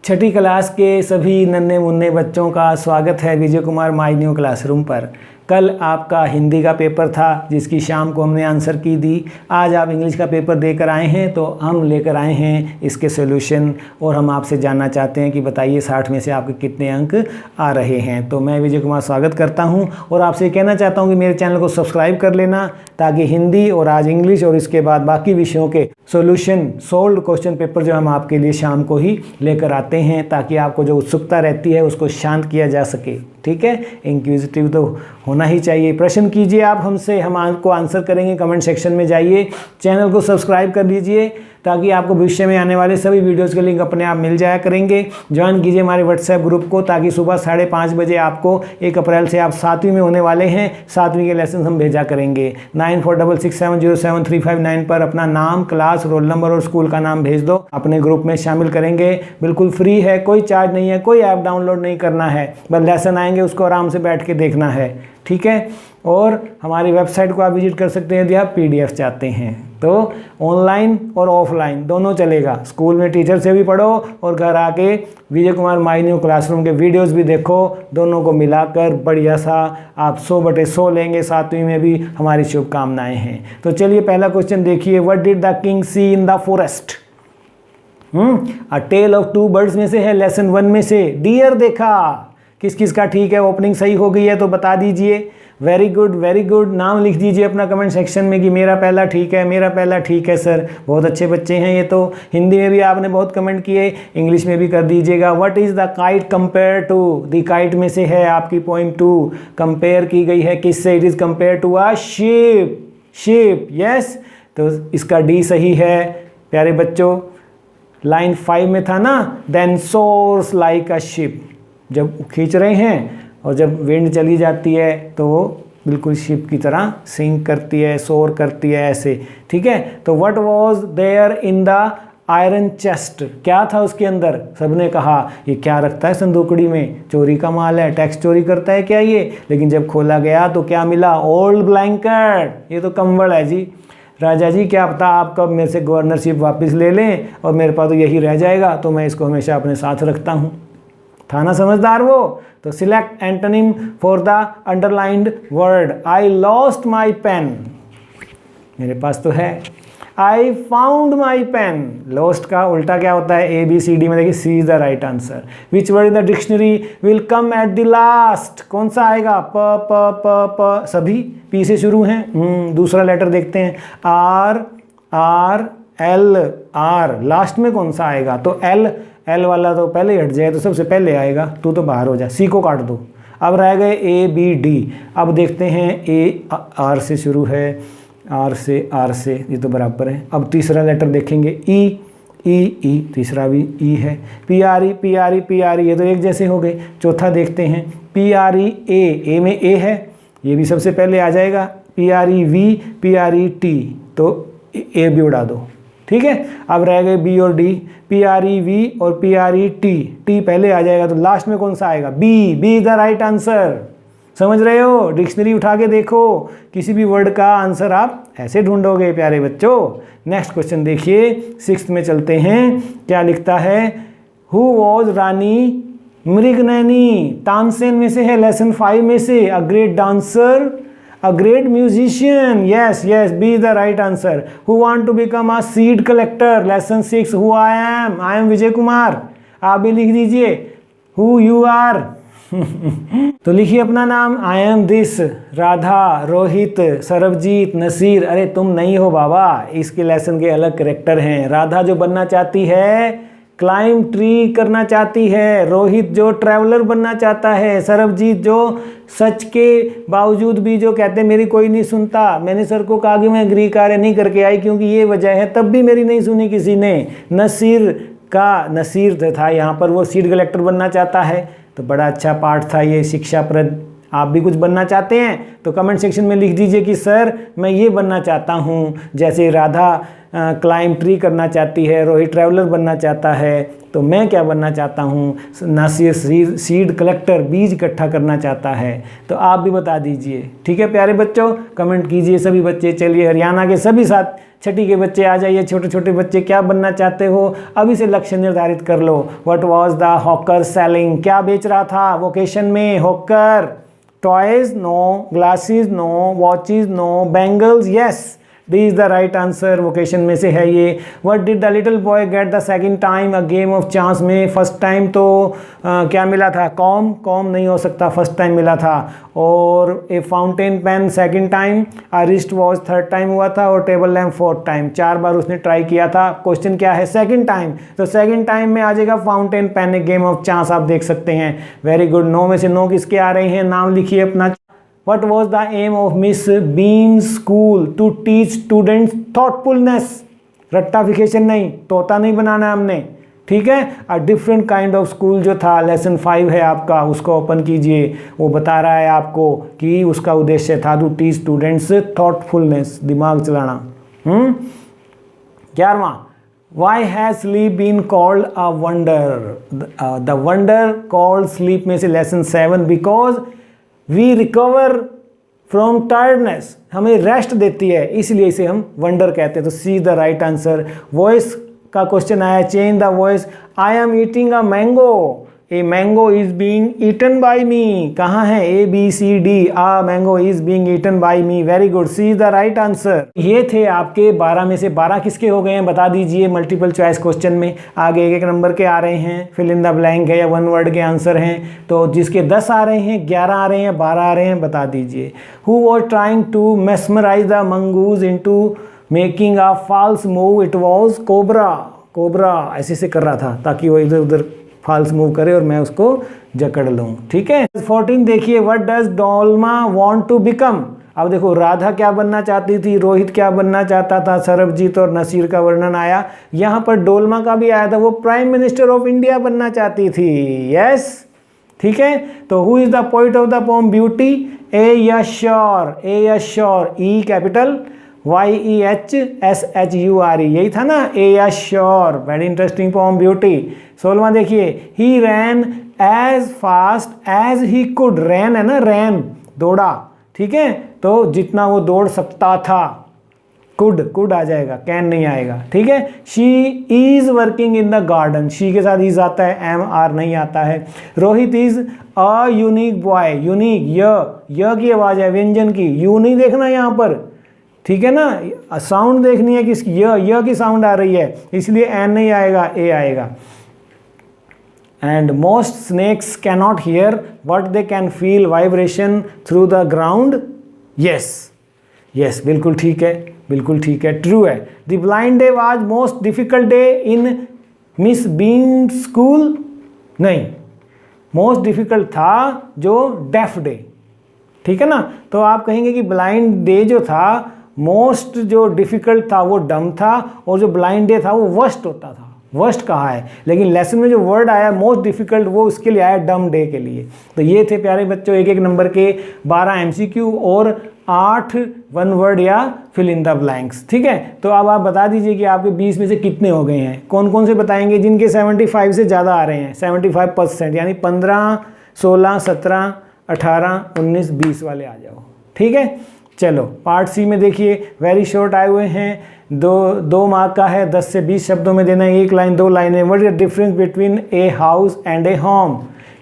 छठी class के सभी नन्हे मुन्ने बच्चों का स्वागत है Vijay Kumar my new classroom पर। कल आपका हिंदी का पेपर था जिसकी शाम को हमने आंसर की दी। आज आप इंग्लिश का पेपर देकर आए हैं तो हम लेकर आए हैं इसके सॉल्यूशन और हम आपसे जानना चाहते हैं कि बताइए 60 में से आपके कितने अंक आ रहे हैं। तो मैं विजय कुमार स्वागत करता हूं और आपसे कहना चाहता हूं कि मेरे चैनल को सब्सक्राइब कर लेना ताकि हिंदी और आज इंग्लिश और इसके बाद बाकी विषयों के सॉल्यूशन सोल्व्ड क्वेश्चन पेपर जो हम आपके लिए शाम को ही लेकर आते हैं ताकि आपको जो उत्सुकता रहती है उसको शांत किया जा सके। ठीक है, इंक्विजिटिव तो होना ही चाहिए। प्रश्न कीजिए आप हमसे, हम आपको आंसर करेंगे। कमेंट सेक्शन में जाइए, चैनल को सब्सक्राइब कर लीजिए ताकि आपको भविष्य में आने वाले सभी वीडियोस के लिंक अपने आप मिल जाया करेंगे। ज्वाइन कीजिए हमारे व्हाट्सएप ग्रुप को ताकि सुबह 5:30 बजे आपको 1 अप्रैल से आप 7वीं में होने वाले हैं, 7वीं के लेसन हम भेजा करेंगे। 9466707359 पर अपना नाम, क्लास, रोल नंबर और स्कूल का नाम भेज दो, अपने ग्रुप में शामिल करेंगे। बिल्कुल फ्री है, कोई चार्ज नहीं है, कोई ऐप डाउनलोड नहीं करना है, बस लेसन आएंगे उसको आराम से बैठ के देखना है। ठीक है, और हमारी वेबसाइट को आप विजिट कर सकते हैं यदि आप PDF चाहते हैं। तो ऑनलाइन और ऑफलाइन दोनों चलेगा, स्कूल में टीचर से भी पढ़ो और घर आके Vijay Kumar my new classroom के वीडियोस भी देखो। दोनों को मिलाकर बढ़िया सा आप 100/100 लेंगे। 7वीं में भी हमारी शुभकामनाएं हैं। तो चलिए पहला क्वेश्चन देखिए। What did the king see in the forest? A tale of two birds में से है, लेसन 1 में से डियर देखा। किस किस का ठीक है? ओपनिंग सही हो गई है तो बता दीजिए। Very good, very good. नाम लिख दीजिए अपना कमेंट सेक्शन में कि मेरा पहला ठीक है, मेरा पहला ठीक है सर। बहुत अच्छे बच्चे हैं ये तो। हिंदी में भी आपने बहुत कमेंट किए, इंग्लिश में भी कर दीजिएगा। What is the kite compare to? The kite में से है आपकी पोइम 2, कंपेयर की गई है किससे? It is compare to a ship. Ship, yes. तो इसका डी सही है प्यारे बच्चों। लाइन 5 में था ना, then soars like a ship. जब खींच रहे हैं और जब विंड चली जाती है तो वो बिल्कुल शिप की तरह सिंक करती है, सोर करती है ऐसे। ठीक है, तो what was there in the iron chest? क्या था उसके अंदर? सबने कहा ये क्या रखता है संदूकड़ी में, चोरी का माल है, टैक्स चोरी करता है क्या ये? लेकिन जब खोला गया तो क्या मिला? Old blanket. ये तो कंबल है जी। राजा जी क्या पता आप कब मेरे से गवर्नरशिप वापस ले लें और मेरे पास तो यही रह जाएगा, तो मैं इसको हमेशा अपने साथ रखता हूँ। था ना समझदार वो? तो select antonym for the underlined word. I lost my pen. मेरे पास तो है। I found my pen. Lost का उल्टा क्या होता है? ABCD में देखिए, C is the right answer. Which word in the dictionary will come at the last? कौन सा आएगा? प प प प सभी P से शुरू हैं। दूसरा लेटर देखते हैं, R R L R। Last में कौन सा आएगा? तो L वाला तो पहले ही हट जाए तो सबसे पहले आएगा। तू तो बाहर हो जा, C को काट दो। अब रह गए ABD। अब देखते हैं A R से शुरू है, R से ये तो बराबर है। अब तीसरा लेटर देखेंगे E, तीसरा भी E है। PR ये तो एक जैसे हो गए। चौथा देखते हैं PREA में A है, ये भी सबसे पहले आ जाएगा। PRET, तो A भी उड़ा दो। ठीक है, अब रह गए B और D। PREV और PRET, T पहले आ जाएगा तो लास्ट में कौन सा आएगा? B is the right answer. समझ रहे हो? डिक्शनरी उठा के देखो, किसी भी वर्ड का आंसर आप ऐसे ढूंढोगे प्यारे बच्चों। नेक्स्ट क्वेश्चन देखिए, 6th में चलते हैं। क्या लिखता है? हु वॉज रानी मृगनयनी? तानसेन में से है, लेसन 5 में से। A great dancer, a great musician, yes, B is the right answer. Who want to become a seed collector? lesson 6, who I am Vijay Kumar. आप भी लिख दीजिए who you are। तो लिखिए अपना नाम। I am this। Radha, Rohit, Sarabjit, Naseer. अरे तुम नहीं हो बाबा, इसके लेसन के अलग करेक्टर हैं। राधा जो बनना चाहती है, क्लाइंब ट्री करना चाहती है। रोहित जो ट्रैवलर बनना चाहता है। सरबजीत जो सच के बावजूद भी जो कहते हैं मेरी कोई नहीं सुनता, मैंने सर को कहा कि मैं गृह कार्य नहीं करके आई क्योंकि ये वजह है, तब भी मेरी नहीं सुनी किसी ने। नसीर था यहाँ पर, वो सीड कलेक्टर बनना चाहता है। तो बड़ा अच्छा पाठ था ये, शिक्षाप्रद। आप भी कुछ बनना चाहते हैं तो कमेंट सेक्शन में लिख दीजिए कि सर मैं ये बनना चाहता हूँ। जैसे राधा क्लाइंब ट्री करना चाहती है, रोहित ट्रैवलर बनना चाहता है, तो मैं क्या बनना चाहता हूँ? नासिर सीड कलेक्टर, बीज इकट्ठा करना चाहता है। तो आप भी बता दीजिए। ठीक है प्यारे बच्चों, कमेंट कीजिए सभी बच्चे। चलिए हरियाणा के सभी छठी के बच्चे आ जाइए, छोटे छोटे बच्चे क्या बनना चाहते हो, अभी से लक्ष्य निर्धारित कर लो। What was the hawker selling, क्या बेच रहा था वोकेशन में hawker? Toys no, glasses no, watches no, bangles yes, D is the right answer, vocation में से है ये। What did the little boy get the second time a game of chance में? फर्स्ट टाइम तो क्या मिला था? कॉम, कॉम नहीं हो सकता, फर्स्ट टाइम मिला था। और a fountain pen second time, a wrist watch third time हुआ था, और टेबल लैम्प फोर्थ टाइम, 4 बार उसने ट्राई किया था। क्वेश्चन क्या है? सेकंड टाइम, तो सेकंड टाइम में आ जाएगा fountain pen, a game of chance, आप देख सकते हैं। Very good. 9 में से 9 किसके आ रहे हैं? नाम लिखिए अपना। What was the aim of Miss Beam's school? To teach students thoughtfulness. रट्टाफिकेशन नहीं, तोता नहीं बनाना हमने, ठीक है। A different kind of school जो था, लेसन 5 है आपका, उसको ओपन कीजिए। वो बता रहा है आपको कि उसका उद्देश्य था टू टीच स्टूडेंट्स थॉटफुलनेस, दिमाग चलाना। 11वां, Why has sleep been called a wonder? The wonder called sleep में से lesson 7, because we recover from tiredness, हमें रेस्ट देती है, इसलिए इसे हम वंडर कहते हैं। तो C the right answer. Voice का क्वेश्चन आया, change the voice. I am eating a mango, a mango is being eaten by me. कहाँ है? A B C D, a mango is being eaten by me. Very good, C is the right answer. ये थे आपके 12 में से 12 किसके हो गए हैं बता दीजिए मल्टीपल चॉइस क्वेश्चन में। आगे एक नंबर के आ रहे हैं, फिल इन द ब्लैंक है या वन वर्ड के आंसर हैं। तो जिसके 10 आ रहे हैं, 11 आ रहे हैं, 12 आ रहे हैं, बता दीजिए। Who was trying to mesmerise the mongoose into making a false move? It was cobra. Cobra ऐसे से कर रहा था ताकि वो इधर उधर फॉल्स मूव करे और मैं उसको जकड़ लूँ, ठीक है। 14 देखिए, what does Dolma want to become? अब देखो, राधा क्या बनना चाहती थी, रोहित क्या बनना चाहता था, सरबजीत और नसीर का वर्णन आया। यहाँ पर डोल्मा का भी आया था, वो प्राइम मिनिस्टर ऑफ इंडिया बनना चाहती थी। यस, ठीक है। तो who is the poet of the poem beauty? E Yehshure, E Yehshure, E capital, YEHSHURE, यही था ना, E Yehshure. Very interesting poem beauty. 16वां देखिए, he ran as fast as he could. Ran है ना, रैन, दौड़ा, ठीक है। तो जितना वो दौड़ सकता था, कुड आ जाएगा, कैन नहीं आएगा, ठीक है। She is working in the garden, she के साथ इज आता है, MR नहीं आता है। Rohit is a unique boy, unique, य की आवाज है व्यंजन की, यू नहीं देखना यहाँ पर, ठीक है ना। साउंड देखनी है किसकी, य की साउंड आ रही है, इसलिए एन नहीं आएगा, ए आएगा। And most snakes can not hear what they can feel vibration through the ground. Yes, yes, बिल्कुल ठीक है, बिल्कुल ठीक है, ट्रू है। The blind day was most difficult day in Miss Beam school. नहीं, मोस्ट डिफिकल्ट था जो डेफ डे, ठीक है ना। तो आप कहेंगे कि ब्लाइंड डे जो था, मोस्ट जो डिफिकल्ट था वो डम था, और जो ब्लाइंड डे था वो वर्स्ट होता था, वर्स्ट कहा है। लेकिन लेसन में जो वर्ड आया मोस्ट डिफिकल्ट, वो उसके लिए आया डम डे के लिए। तो ये थे प्यारे बच्चों एक नंबर के 12 MCQ और 8 वन वर्ड या फिल इन द ब्लैंक्स, ठीक है। तो अब आप बता दीजिए कि आपके 20 में से कितने हो गए हैं। कौन कौन से बताएंगे? जिनके 75 से ज़्यादा आ रहे हैं, 75%, यानी 15, 16, 17, 18, 19, 20 वाले आ जाओ, ठीक है। चलो पार्ट सी में देखिए, वेरी शॉर्ट आए हुए हैं, दो मार्क का है, 10 से 20 शब्दों में देना है, 1 लाइन 2 लाइनें। What is the difference between a house and A home?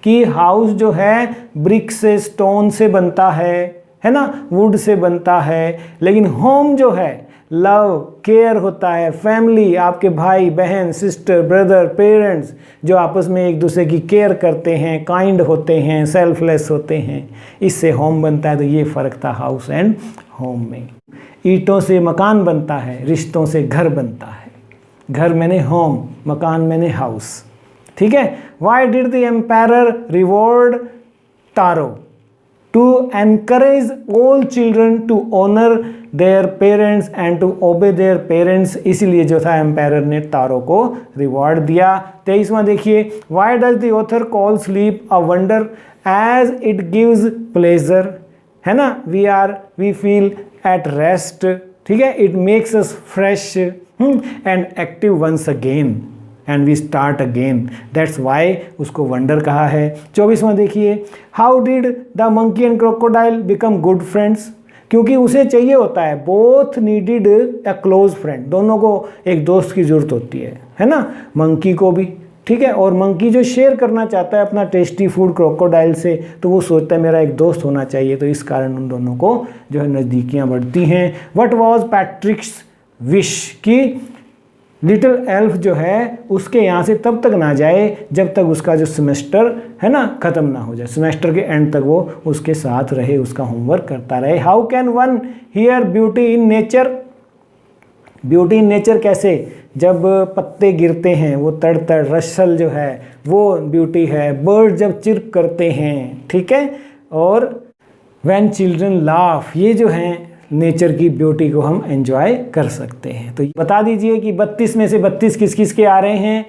कि हाउस जो है ब्रिक से, स्टोन से बनता है ना, वुड से बनता है। लेकिन होम जो है लव, केयर होता है, फैमिली, आपके भाई बहन, सिस्टर, ब्रदर, पेरेंट्स जो आपस में एक दूसरे की केयर करते हैं, काइंड होते हैं, सेल्फलेस होते हैं, इससे होम बनता है। तो ये फ़र्क था हाउस एंड होम में। ईंटों से मकान बनता है, रिश्तों से घर बनता है। घर मैंने होम, मकान मैंने हाउस, ठीक है। Why did the empire reward Taro? To encourage all children to honor their parents and to obey their parents, इसलिए जो था एम्पायर ने तारो को रिवॉर्ड दिया। 23वां देखिए, why does the author call sleep a wonder? as it gives pleasure, है ना, we feel at rest, ठीक है, it makes us fresh and active once again and we start again, that's why उसको wonder कहा है। 24वां देखिए, how did the monkey and crocodile become good friends? क्योंकि उसे चाहिए होता है, both needed a close friend, दोनों को एक दोस्त की ज़रूरत होती है ना, मंकी को भी, ठीक है। और मंकी जो शेयर करना चाहता है अपना टेस्टी फूड क्रोकोडाइल से, तो वो सोचता है मेरा एक दोस्त होना चाहिए, तो इस कारण उन दोनों को जो है नज़दीकियाँ बढ़ती हैं। व्हाट वाज पैट्रिक्स विश, कि लिटिल एल्फ जो है उसके यहाँ से तब तक ना जाए जब तक उसका जो सेमेस्टर है ना ख़त्म ना हो जाए, सेमेस्टर के एंड तक वो उसके साथ रहे, उसका होमवर्क करता रहे। How can one here beauty in nature, beauty in nature कैसे, जब पत्ते गिरते हैं वो तड़ तड़ रसल जो है वो ब्यूटी है, बर्ड जब चिर्प करते हैं, ठीक है, और व्हेन चिल्ड्रन लाफ, ये जो हैं नेचर की ब्यूटी को हम एंजॉय कर सकते हैं। तो बता दीजिए कि 32 में से 32 किस किस के आ रहे हैं,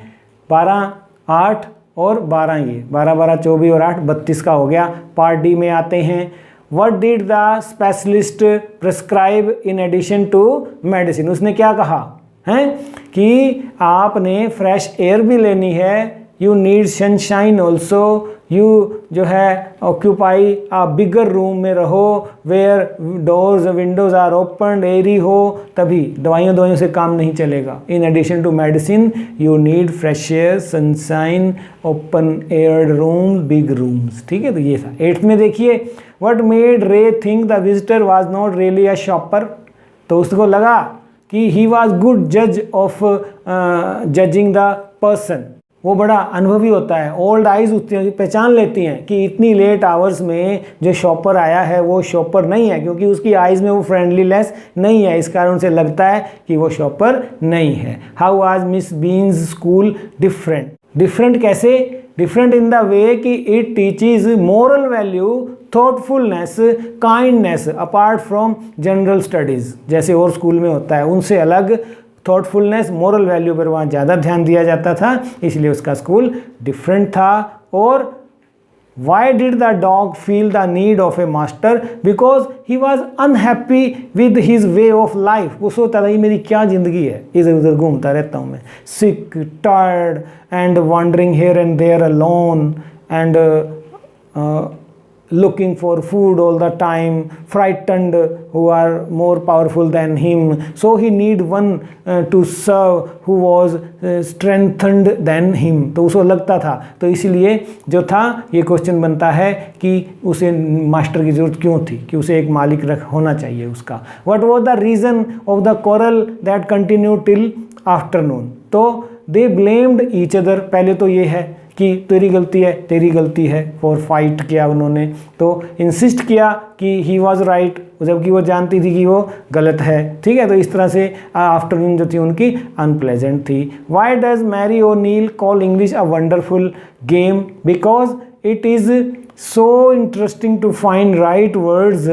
12, 8 और 12, ये 12, 12, 24 और 8, 32 का हो गया। पार्ट डी में आते हैं। What did the specialist prescribe in addition to medicine, उसने क्या कहा है कि आपने फ्रेश एयर भी लेनी है, you need sunshine also, you जो है ऑक्यूपाई आ बिगर रूम में रहो, where doors windows are open, airy हो, तभी दवाइयों से काम नहीं चलेगा। In addition to medicine you need fresh air, sunshine, open aired room, big rooms, ठीक है। तो ये था। 8th में देखिए, what made Ray think the visitor was not really a shopper, तो उसको लगा कि ही वॉज गुड जज ऑफ जजिंग द पर्सन, वो बड़ा अनुभवी होता है, ओल्ड आइज उसकी पहचान लेती हैं कि इतनी लेट आवर्स में जो शॉपर आया है वो शॉपर नहीं है, क्योंकि उसकी आइज़ में वो फ्रेंडलीनेस नहीं है, इस कारण उसे लगता है कि वो शॉपर नहीं है। How was miss beans school different, different कैसे, डिफरेंट इन द वे कि it teaches moral value, thoughtfulness, kindness apart from general studies, जैसे और स्कूल में होता है उनसे अलग थॉटफुलनेस, मोरल वैल्यू पर वहाँ ज़्यादा ध्यान दिया जाता था, इसलिए उसका स्कूल डिफरेंट था। और Y did the dog feel the need of A master, because he was unhappy with his way of life, वो सोचता था ये मेरी क्या ज़िंदगी है, इधर उधर घूमता रहता हूँ मैं, sick, tired and wandering here and there alone and looking for food all the time, frightened who are more powerful than him, so he need one to serve who was strengthened than him, तो उसको लगता था, तो इसीलिए जो था ये question बनता है कि उसे मास्टर की ज़रूरत क्यों थी, कि उसे एक मालिक होना चाहिए उसका। What was the reason of the quarrel that continued till afternoon, तो they blamed each other, पहले तो ये है कि तेरी गलती है फॉर फाइट किया उन्होंने, तो इंसिस्ट किया कि ही वॉज राइट, जबकि वो जानती थी कि वो गलत है, ठीक है। तो इस तरह से आफ्टरनून जो थी उनकी अनप्लेजेंट थी। Why does Mary O'Neil call English a wonderful game, because it is so interesting to find right words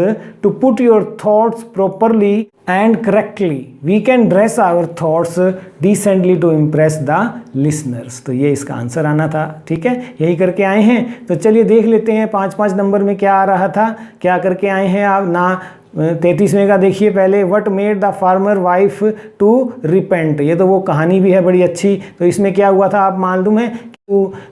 to put your thoughts properly and correctly. We can dress our thoughts decently to impress the listeners. तो ये इसका answer आना था, ठीक है, यही करके आए हैं। तो चलिए देख लेते हैं 5-5 नंबर में क्या आ रहा था, क्या करके आए हैं आप ना। 33वें का देखिए पहले, what made the farmer wife to repent, ये तो वो कहानी भी है बड़ी अच्छी। तो इसमें क्या हुआ था आप मालूम है,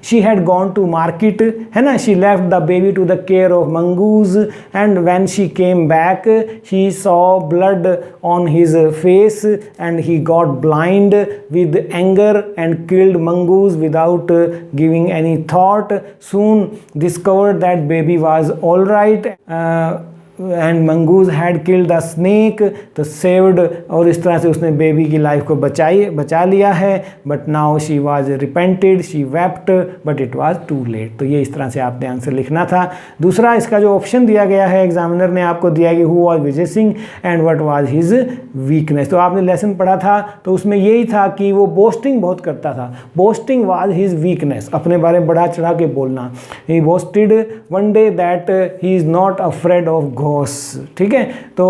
she had gone to market, है ना, she left the baby to the care of mongoose and when she came back she saw blood on his face and he got blind with anger and killed mongoose without giving any thought, soon discovered that baby was all right and mongoose had killed the snake, तो saved, और इस तरह से उसने baby की life को बचा लिया है। But now she was repented, she wept but it was too late. तो ये इस तरह से आपने आंसर लिखना था। दूसरा इसका जो ऑप्शन दिया गया है, एग्जामिनर ने आपको दिया कि who was Vijay Singh and what was his weakness. तो आपने लेसन पढ़ा था तो उसमें यही था कि वो बोस्टिंग बहुत करता था, बोस्टिंग वाज हिज वीकनेस, अपने बारे में बढ़ा चढ़ा के बोलना। He boasted one day that he is not afraid of ghost, ठीक है। तो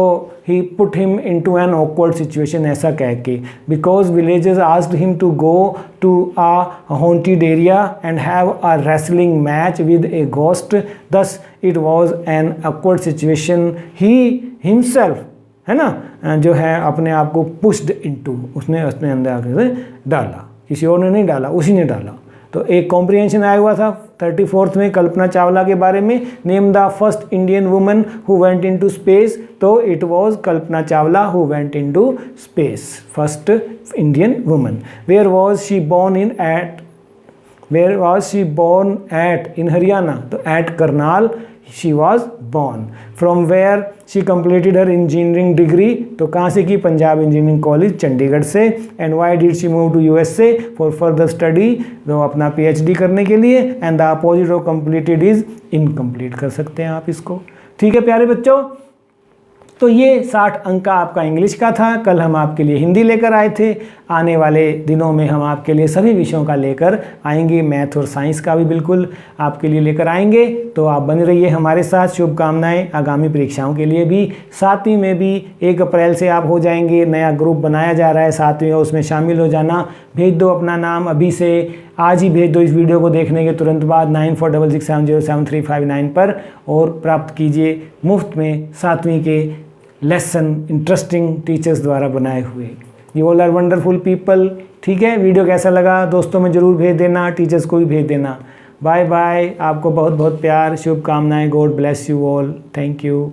he put him into an awkward situation, ऐसा कह के, because villagers asked him to go to a haunted area and have a wrestling match with a ghost, thus it was an awkward situation. He himself, है ना, जो है अपने आप को पुश्ड इनटू, उसने अपने अंदर आकर डाला, किसी और ने नहीं डाला, उसी ने डाला। तो एक कॉम्प्रिहेंशन आया हुआ था 34th में कल्पना चावला के बारे में, name the first Indian woman who went into space, तो it was Kalpana Chawla who went into space, first Indian woman. Where was she born in Haryana, तो at Karnal she was born। from where she completed her engineering degree, तो कहाँ से की, Punjab engineering college Chandigarh से। and why did she move to USA for further study, तो अपना PhD करने के लिए। and the opposite of completed is incomplete, कर सकते हैं आप इसको। ठीक है प्यारे बच्चों, तो ये 60 अंक का आपका इंग्लिश का था। कल हम आपके लिए हिंदी लेकर आए थे, आने वाले दिनों में हम आपके लिए सभी विषयों का लेकर आएंगे, मैथ और साइंस का भी बिल्कुल आपके लिए लेकर आएंगे। तो आप बने रहिए हमारे साथ, शुभकामनाएं आगामी परीक्षाओं के लिए भी। 7वीं में भी 1 अप्रैल से आप हो जाएंगे, नया ग्रुप बनाया जा रहा है 7वीं, और उसमें शामिल हो जाना। भेज दो अपना नाम अभी से, आज ही भेज दो इस वीडियो को देखने के तुरंत बाद 9466707359 पर, और प्राप्त कीजिए मुफ्त में 7वीं के लेसन इंटरेस्टिंग टीचर्स द्वारा बनाए हुए। You all are wonderful people. ठीक है, वीडियो कैसा लगा दोस्तों में ज़रूर भेज देना, टीचर्स को भी भेज देना। बाय बाय, आपको बहुत बहुत प्यार, शुभकामनाएं, God bless you all, thank you.